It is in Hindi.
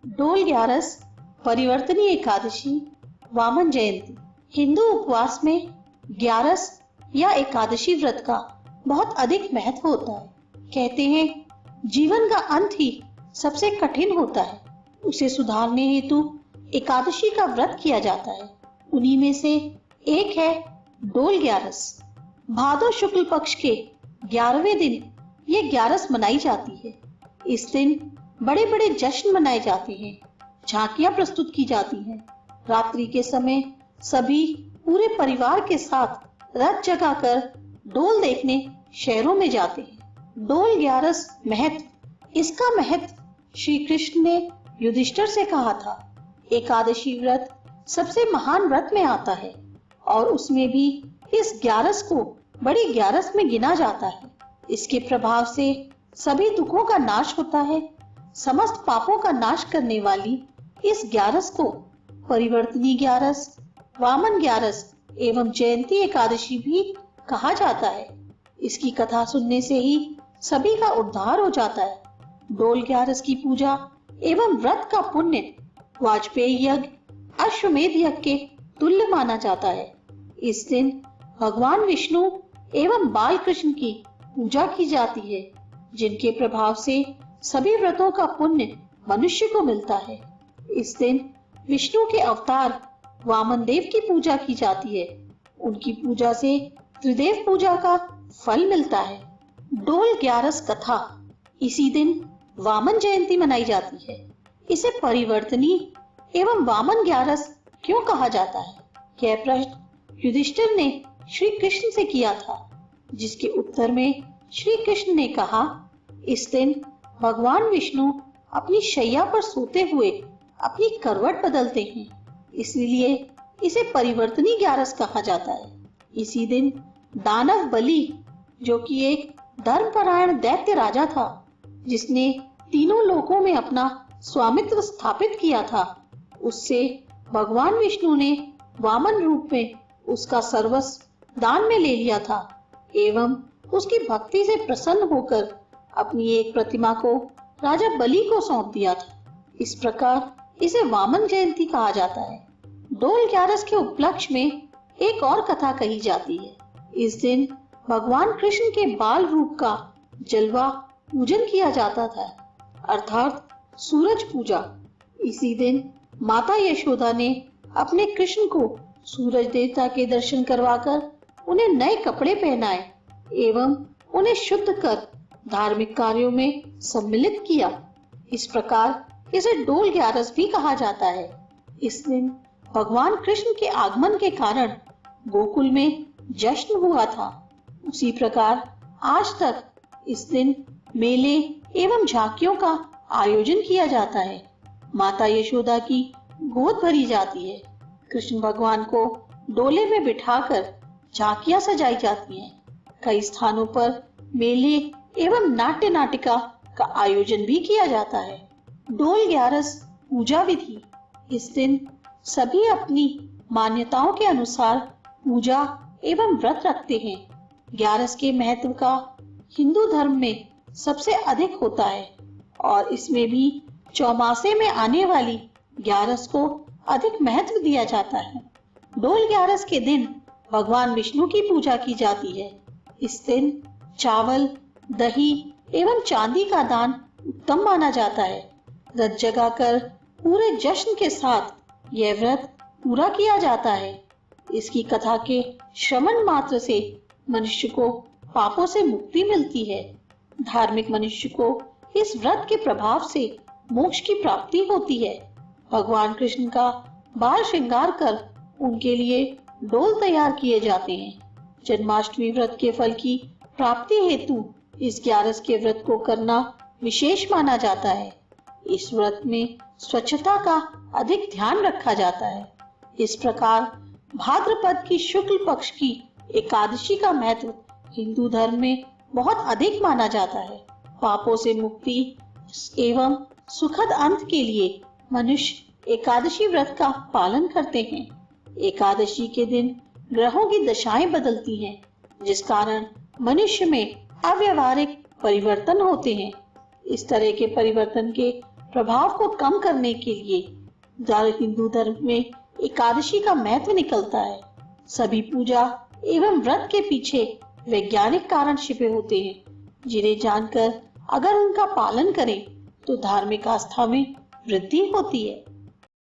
डोल ग्यारस, परिवर्तनी एकादशी, वामन जयंती। हिंदू उपवास में ग्यारस या एकादशी व्रत का बहुत अधिक महत्व होता है। कहते हैं जीवन का अंत ही सबसे कठिन होता है, उसे सुधारने हेतु एकादशी का व्रत किया जाता है। उन्हीं में से एक है डोल ग्यारस। भादो शुक्ल पक्ष के 11वें दिन ये ग्यारस मनाई जाती है। इस दिन बड़े बड़े जश्न मनाए जाते हैं, झांकियां प्रस्तुत की जाती हैं। रात्रि के समय सभी पूरे परिवार के साथ रथ जगाकर डोल देखने शहरों में जाते हैं। डोल ग्यारस महत्व। इसका महत्व श्री कृष्ण ने युधिष्ठिर से कहा था। एकादशी व्रत सबसे महान व्रत में आता है और उसमें भी इस ग्यारस को बड़ी ग्यारस में गिना जाता है। इसके प्रभाव से सभी दुखों का नाश होता है। समस्त पापों का नाश करने वाली इस ग्यारस को परिवर्तनी ग्यारस, वामन ग्यारस एवं जयंती एकादशी भी कहा जाता है। इसकी कथा सुनने से ही सभी का उद्धार हो जाता है। डोल ग्यारस की पूजा एवं व्रत का पुण्य वाजपेयी यज्ञ, अश्वमेध यज्ञ के तुल्य माना जाता है। इस दिन भगवान विष्णु एवं बाल कृष्ण की पूजा की जाती है, जिनके प्रभाव से सभी व्रतों का पुण्य मनुष्य को मिलता है। इस दिन विष्णु के अवतार वामन देव की पूजा की जाती है। उनकी पूजा से त्रिदेव पूजा का फल मिलता है। डोल ग्यारस कथा। इसी दिन वामन जयंती मनाई जाती है। इसे परिवर्तनी एवं वामन ग्यारस क्यों कहा जाता है? यह प्रश्न युधिष्ठिर ने श्री कृष्ण से किया था, जिसके उत्तर में श्री कृष्ण ने कहा, इस दिन भगवान विष्णु अपनी शैया पर सोते हुए अपनी करवट बदलते हैं, इसलिए इसे परिवर्तनी ग्यारस कहा जाता है। इसी दिन दानव बलि, जो कि एक धर्मपरायण दैत्य राजा था, जिसने तीनों लोकों में अपना स्वामित्व स्थापित किया था, उससे भगवान विष्णु ने वामन रूप में उसका सर्वस्व दान में ले लिया था एवं उसकी भक्ति से प्रसन्न होकर अपनी एक प्रतिमा को राजा बलि को सौंप दिया था। इस प्रकार इसे वामन जयंती कहा जाता है। डोल ग्यारस के उपलक्ष्य में एक और कथा कही जाती है। इस दिन भगवान कृष्ण के बाल रूप का जलवा पूजन किया जाता था, अर्थात सूरज पूजा। इसी दिन माता यशोदा ने अपने कृष्ण को सूरज देवता के दर्शन करवाकर उन्हें नए कपड़े पहनाए एवं उन्हें शुद्ध कर धार्मिक कार्यों में सम्मिलित किया। इस प्रकार इसे डोल ग्यारस भी कहा जाता है। इस दिन भगवान कृष्ण के आगमन के कारण गोकुल में जश्न हुआ था। उसी प्रकार आज तक इस दिन मेले एवं झांकियों का आयोजन किया जाता है। माता यशोदा की गोद भरी जाती है। कृष्ण भगवान को डोले में बिठाकर झांकियां सजाई जाती हैं। कई स्थानों पर मेले एवं नाट्य नाटिका का आयोजन भी किया जाता है। डोल ग्यारस पूजा विधि। इस दिन सभी अपनी मान्यताओं के अनुसार पूजा एवं व्रत रखते हैं। ग्यारस के महत्व का हिंदू धर्म में सबसे अधिक होता है और इसमें भी चौमासे में आने वाली ग्यारस को अधिक महत्व दिया जाता है। डोल ग्यारस के दिन भगवान विष्णु की पूजा की जाती है। इस दिन चावल, दही एवं चांदी का दान उत्तम माना जाता है। रथ जगाकर पूरे जश्न के साथ यह व्रत पूरा किया जाता है। इसकी कथा के श्रवण मात्र से मनुष्य को पापों से मुक्ति मिलती है। धार्मिक मनुष्य को इस व्रत के प्रभाव से मोक्ष की प्राप्ति होती है। भगवान कृष्ण का बाल श्रृंगार कर उनके लिए डोल तैयार किए जाते हैं। जन्माष्टमी व्रत के फल की प्राप्ति हेतु इस ग्यारस के व्रत को करना विशेष माना जाता है। इस व्रत में स्वच्छता का अधिक ध्यान रखा जाता है। इस प्रकार भाद्रपद की शुक्ल पक्ष की एकादशी का महत्व हिंदू धर्म में बहुत अधिक माना जाता है। पापों से मुक्ति एवं सुखद अंत के लिए मनुष्य एकादशी व्रत का पालन करते हैं। एकादशी के दिन ग्रहों की दशाएं बदलती हैं, जिस कारण मनुष्य में अव्यवहारिक परिवर्तन होते हैं। इस तरह के परिवर्तन के प्रभाव को कम करने के लिए हिंदू धर्म में एकादशी का महत्व निकलता है। सभी पूजा एवं व्रत के पीछे वैज्ञानिक कारण छिपे होते हैं, जिन्हें जानकर अगर उनका पालन करें तो धार्मिक आस्था में वृद्धि होती है।